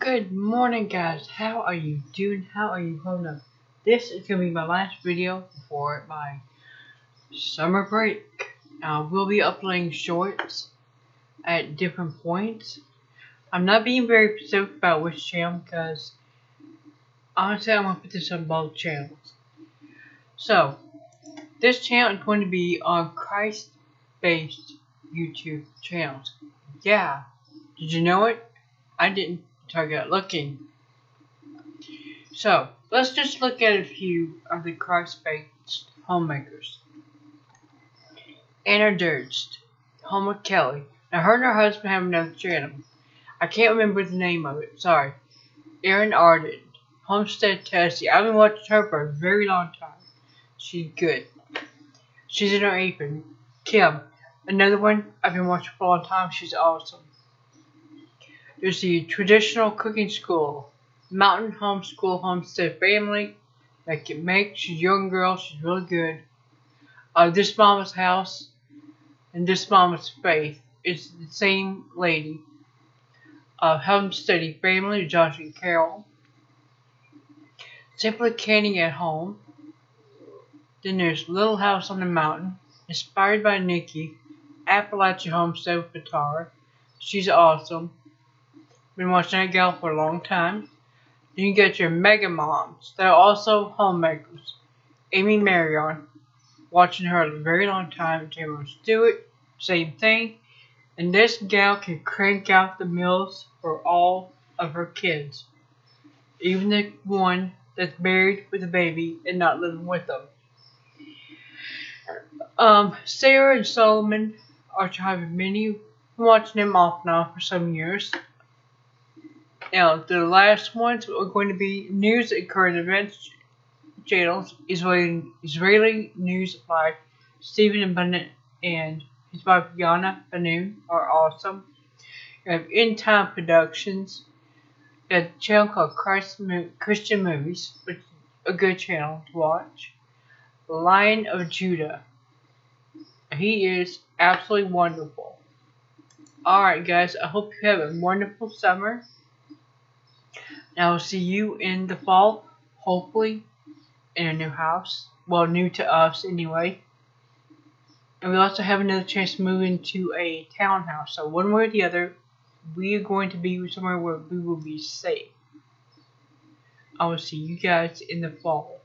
Good morning, guys. How are you doing? How are you holding up? This is going to be my last video before my summer break. We'll be uploading shorts at different points. I'm not being very specific about which channel because honestly I'm going to put this on both channels. So, this channel is going to be on Christ-based YouTube channels. Yeah, did you know it? I didn't until I got looking. So, let's just look at a few of the Christ-based homemakers. Ardnt, home with Kelli. Now, her and her husband have another channel. I can't remember the name of it. Sorry. Ardnt, Homestead Tessie. I've been watching her for a very long time. She's good. She's In Her Apron. Kim, another one I've been watching for a long time. She's awesome. There's the Traditional Cooking School, Mountain Homeschool Homestead Family. She's a young girl. She's really good. This Mama's House and This Mama's Faith. It's the same lady. Homesteading Family, Josh and Carol. Simply Canning at Home. Then there's Little House on the Mountain, inspired by Nikki. Appalachian Homestead with Patara. She's awesome. Been watching that gal for a long time. Then you get your mega moms that are also homemakers. Amy Maryon, watching her a very long time. Jamerrill Stewart, same thing. And this gal can crank out the meals for all of her kids. Even the one that's married with a baby and not living with them. Sarah and Solomon are having many. I'm watching them off and on for some years. Now, the last ones are going to be news and current events channels. Israeli News by Stephen Abundant and his wife Yana Banoon are awesome. You have In Time Productions, a channel called Christian Movies, which is a good channel to watch. Lion of Judah. He is absolutely wonderful. Alright guys, I hope you have a wonderful summer. And I will see you in the fall, hopefully, in a new house. Well, new to us anyway. And we also have another chance to move into a townhouse. So one way or the other, we are going to be somewhere where we will be safe. I will see you guys in the fall.